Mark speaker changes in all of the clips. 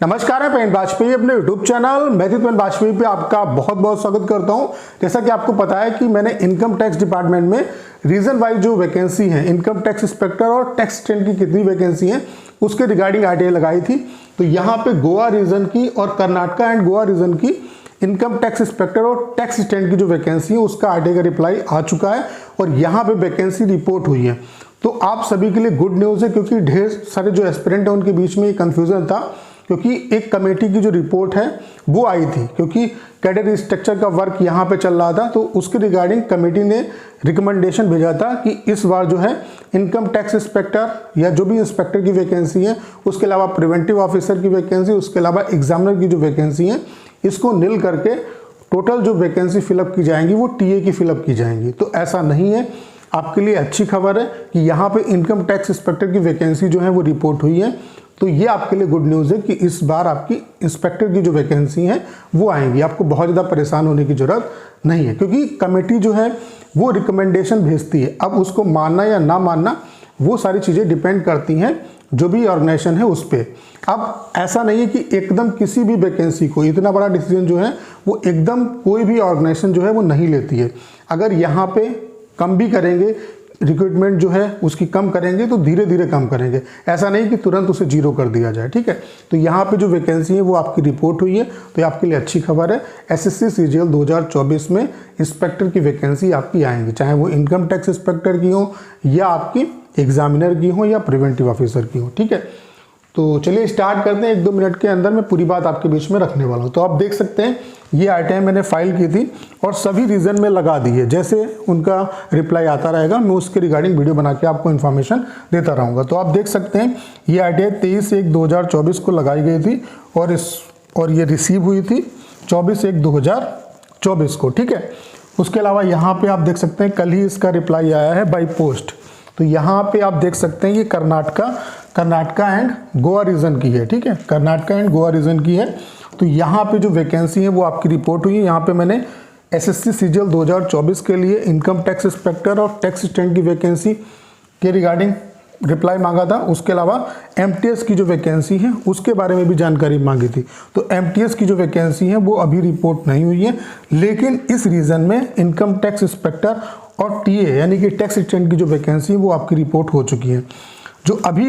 Speaker 1: नमस्कार, मैं पेन वाजपेयी अपने YouTube channel mythic pen Vajpayee पे आपका बहुत बहुत स्वागत करता हूं। जैसा कि आपको पता है कि मैंने इनकम टैक्स डिपार्टमेंट में रीजन वाइज जो वैकेंसी है, इनकम टैक्स इंस्पेक्टर और टैक्स असिस्टेंट की कितनी वैकेंसी है उसके रिगार्डिंग आरटीआई लगाई थी। तो यहाँ पे गोवा रीजन की और कर्नाटका एंड गोवा रीजन की इनकम टैक्स इंस्पेक्टर और टैक्स असिस्टेंट की जो वैकेंसी है उसका आरटीआई का रिप्लाई आ चुका है और यहाँ पे वैकेंसी रिपोर्ट हुई है। तो आप सभी के लिए गुड न्यूज़ है, क्योंकि ढेर सारे जो एस्पिरेंट है उनके बीच में ये कन्फ्यूजन था, क्योंकि एक कमेटी की जो रिपोर्ट है वो आई थी, क्योंकि कैडर स्ट्रक्चर का वर्क यहाँ पे चल रहा था। तो उसके रिगार्डिंग कमेटी ने रिकमेंडेशन भेजा था कि इस बार जो है इनकम टैक्स इंस्पेक्टर या जो भी इंस्पेक्टर की वैकेंसी है, उसके अलावा प्रिवेंटिव ऑफिसर की वैकेंसी, उसके अलावा एग्जामिनर की जो वैकेंसी है, इसको निल करके टोटल जो वैकेंसी फिलअप की जाएंगी वो टीए की फिलअप की जाएंगी। तो ऐसा नहीं है। आपके लिए अच्छी खबर है कि यहाँ पे इनकम टैक्स इंस्पेक्टर की वैकेंसी जो है वो रिपोर्ट हुई है। तो ये आपके लिए गुड न्यूज़ है कि इस बार आपकी इंस्पेक्टर की जो वैकेंसी है वो आएंगी। आपको बहुत ज़्यादा परेशान होने की ज़रूरत नहीं है, क्योंकि कमेटी जो है वो रिकमेंडेशन भेजती है। अब उसको मानना या ना मानना वो सारी चीज़ें डिपेंड करती हैं जो भी ऑर्गेनाइजेशन है उस पर। अब ऐसा नहीं है कि एकदम किसी भी वैकेंसी को, इतना बड़ा डिसीजन जो है वो एकदम कोई भी ऑर्गेनाइजेशन जो है वो नहीं लेती है। अगर यहाँ पे कम भी करेंगे, रिक्रूटमेंट जो है उसकी कम करेंगे तो धीरे धीरे कम करेंगे, ऐसा नहीं कि तुरंत उसे जीरो कर दिया जाए। ठीक है, तो यहाँ पे जो वैकेंसी है वो आपकी रिपोर्ट हुई है, तो ये आपके लिए अच्छी खबर है। एसएससी सीजीएल 2024 में इंस्पेक्टर की वैकेंसी आपकी आएंगी, चाहे वो इनकम टैक्स इंस्पेक्टर की हो या आपकी एग्जामिनर की हो या प्रिवेंटिव ऑफिसर की हो। ठीक है, तो चलिए स्टार्ट करते हैं। 1-2 मिनट के अंदर मैं पूरी बात आपके बीच में रखने वाला हूँ। तो आप देख सकते हैं ये आरटीआई मैंने फाइल की थी और सभी रीजन में लगा दी है। जैसे उनका रिप्लाई आता रहेगा मैं उसके रिगार्डिंग वीडियो बना के आपको इन्फॉर्मेशन देता रहूँगा। तो आप देख सकते हैं ये आरटीआई 23/1/2024 को लगाई गई थी और ये रिसीव हुई थी 24/1/2024 को। ठीक है, उसके अलावा यहाँ पे आप देख सकते हैं कल ही इसका रिप्लाई आया है बाई पोस्ट। तो यहाँ पे आप देख सकते हैं ये कर्नाटका एंड गोवा रीजन की है। ठीक है, कर्नाटका एंड गोवा रीजन की है। तो यहाँ पे जो वैकेंसी है वो आपकी रिपोर्ट हुई है। यहाँ पे मैंने एसएससी सीजीएल 2024 के लिए इनकम टैक्स इंस्पेक्टर और टैक्स असिस्टेंट की वैकेंसी के रिगार्डिंग रिप्लाई मांगा था। उसके अलावा एमटीएस की जो वैकेंसी है उसके बारे में भी जानकारी मांगी थी। तो एमटीएस की जो वैकेंसी है वो अभी रिपोर्ट नहीं हुई है, लेकिन इस रीजन में इनकम टैक्स इंस्पेक्टर और टीए यानी कि टैक्स असिस्टेंट की जो वैकेंसी है वो आपकी रिपोर्ट हो चुकी है। जो अभी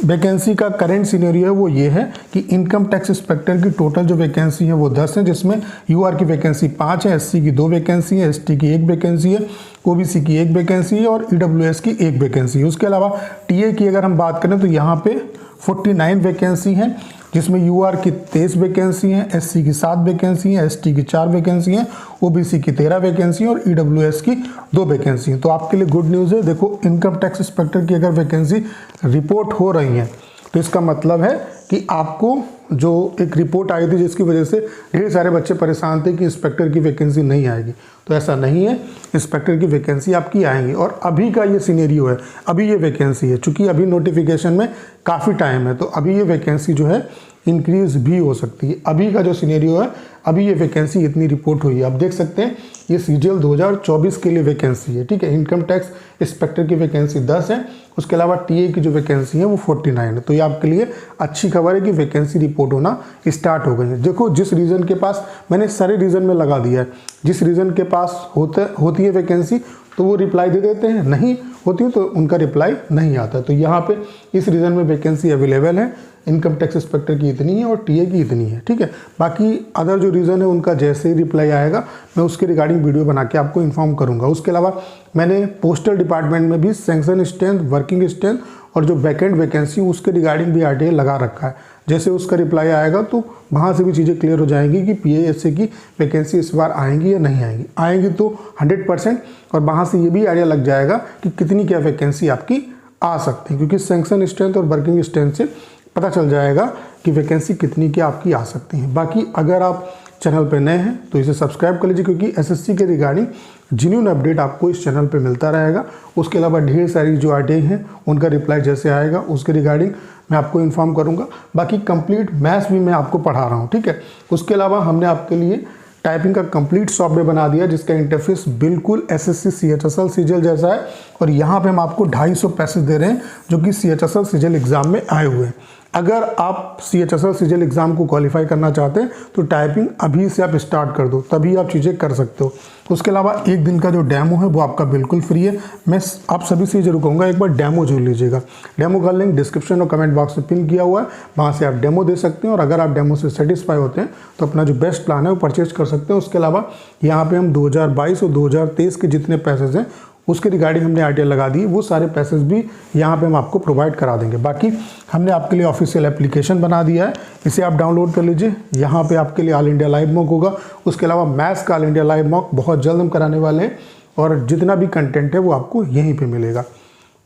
Speaker 1: वैकेंसी का करेंट सिनेरियो है वो ये है कि इनकम टैक्स इंस्पेक्टर की टोटल जो वैकेंसी है वो 10 है, जिसमें यूआर की वैकेंसी 5 है, एससी की 2 वैकेंसी है, एसटी की 1 वैकेंसी है, ओबीसी की 1 वैकेंसी है और ईडब्ल्यूएस की 1 वैकेंसी है। उसके अलावा टीए की अगर हम बात करें तो यहाँ पे 49 वैकेंसी है, जिसमें यूआर की 23 वैकेंसी है, एससी की 7 वैकेंसी है, एसटी की 4 वैकेंसी है, ओबीसी की 13 वैकेंसी है और ईडब्ल्यूएस की 2 वैकेंसी है। तो आपके लिए गुड न्यूज़ है। देखो, इनकम टैक्स इंस्पेक्टर की अगर वैकेंसी रिपोर्ट हो रही है तो इसका मतलब है कि आपको जो एक रिपोर्ट आई थी जिसकी वजह से ढेर सारे बच्चे परेशान थे कि इंस्पेक्टर की वैकेंसी नहीं आएगी, तो ऐसा नहीं है। इंस्पेक्टर की वैकेंसी आपकी आएंगी और अभी का ये सिनेरियो है, अभी ये वैकेंसी है, चूँकि अभी नोटिफिकेशन में काफ़ी टाइम है तो अभी ये वैकेंसी जो है इंक्रीज भी हो सकती है। अभी का जो सिनेरियो है, अभी ये वैकेंसी इतनी रिपोर्ट हुई है। आप देख सकते हैं ये सीजीएल 2024 के लिए वैकेंसी है। ठीक है, इनकम टैक्स इंस्पेक्टर की वैकेंसी 10 है, उसके अलावा टीए की जो वैकेंसी है वो 49 है। तो ये आपके लिए अच्छी खबर है कि वैकेंसी रिपोर्ट होना स्टार्ट हो गई है। देखो, जिस रीजन के पास, मैंने सारे रीजन में लगा दिया है, जिस रीजन के पास होती है वैकेंसी तो वो रिप्लाई दे देते हैं, नहीं होती है तो उनका रिप्लाई नहीं आता। तो यहाँ पे इस रीजन में वैकेंसी अवेलेबल है, इनकम टैक्स इंस्पेक्टर की इतनी है और टीए की इतनी है। ठीक है, बाकी अदर जो रीज़न है उनका जैसे ही रिप्लाई आएगा मैं उसके रिगार्डिंग वीडियो बना के आपको इन्फॉर्म करूंगा। उसके अलावा मैंने पोस्टल डिपार्टमेंट में भी सैंक्शन स्ट्रेंथ, वर्किंग स्ट्रेंथ और जो वैकेंट वैकेंसी उसके रिगार्डिंग भी आरटीआई लगा रखा है। जैसे उसका रिप्लाई आएगा तो वहाँ से भी चीज़ें क्लियर हो जाएंगी कि पीएएससी की वैकेंसी इस बार आएंगी या नहीं आएंगी। आएंगी तो 100%, और वहाँ से ये भी आइडिया लग जाएगा कि कितनी क्या वैकेंसी आपकी आ सकती है, क्योंकि सैंक्शन स्ट्रेंथ और वर्किंग स्ट्रेंथ से पता चल जाएगा कि वैकेंसी कितनी क्या आपकी आ सकती है। बाकी अगर आप चैनल पे नए हैं तो इसे सब्सक्राइब कर लीजिए, क्योंकि एसएससी के रिगार्डिंग जेन्युइन अपडेट आपको इस चैनल पे मिलता रहेगा। उसके अलावा ढेर सारी जो आरटीआई हैं उनका रिप्लाई जैसे आएगा उसके रिगार्डिंग मैं आपको इन्फॉर्म करूंगा। बाकी कंप्लीट मैथ्स भी मैं आपको पढ़ा रहा हूँ। ठीक है, उसके अलावा हमने आपके लिए टाइपिंग का कंप्लीट सॉफ्टवेयर बना दिया जिसका इंटरफेस बिल्कुल एसएससी सीएचएसएल सीजीएल जैसा है, और यहाँ पे हम आपको 250 पैसे दे रहे हैं जो कि सीएचएसएल सीजीएल एग्जाम में आए हुए हैं। अगर आप CHSL CGL एग्ज़ाम को क्वालिफाई करना चाहते हैं तो टाइपिंग अभी से आप स्टार्ट कर दो, तभी आप चीज़ें कर सकते हो। उसके अलावा एक दिन का जो डेमो है वो आपका बिल्कुल फ्री है। मैं आप सभी से जरूर कहूँगा एक बार डेमो जरूर लीजिएगा। डेमो का लिंक डिस्क्रिप्शन और कमेंट बॉक्स में पिन किया हुआ है, वहाँ से आप डेमो दे सकते हैं और अगर आप डेमो से सेटिस्फाई होते हैं तो अपना जो बेस्ट प्लान है वो परचेज कर सकते हैं। उसके अलावा यहाँ पे हम 2022 और 2023 के जितने पैसेज हैं उसके रिगार्डिंग हमने RTR लगा दी, वो सारे पैसेज भी यहाँ पे हम आपको प्रोवाइड करा देंगे। बाकी हमने आपके लिए ऑफिशियल एप्लीकेशन बना दिया है, इसे आप डाउनलोड कर लीजिए। यहाँ पे आपके लिए ऑल इंडिया लाइव मॉक होगा। उसके अलावा मैथ्स का ऑल इंडिया लाइव मॉक बहुत जल्द हम कराने वाले हैं और जितना भी कंटेंट है वो आपको यहीं पर मिलेगा।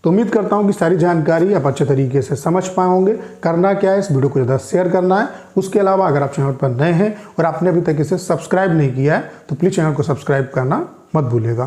Speaker 1: तो उम्मीद करता हूँ कि सारी जानकारी आप अच्छे तरीके से समझ पाए होंगे। करना क्या है, इस वीडियो को ज़्यादा शेयर करना है। उसके अलावा अगर आप चैनल पर नए हैं और आपने अभी तक इसे सब्सक्राइब नहीं किया है तो प्लीज़ चैनल को सब्सक्राइब करना मत भूलिएगा।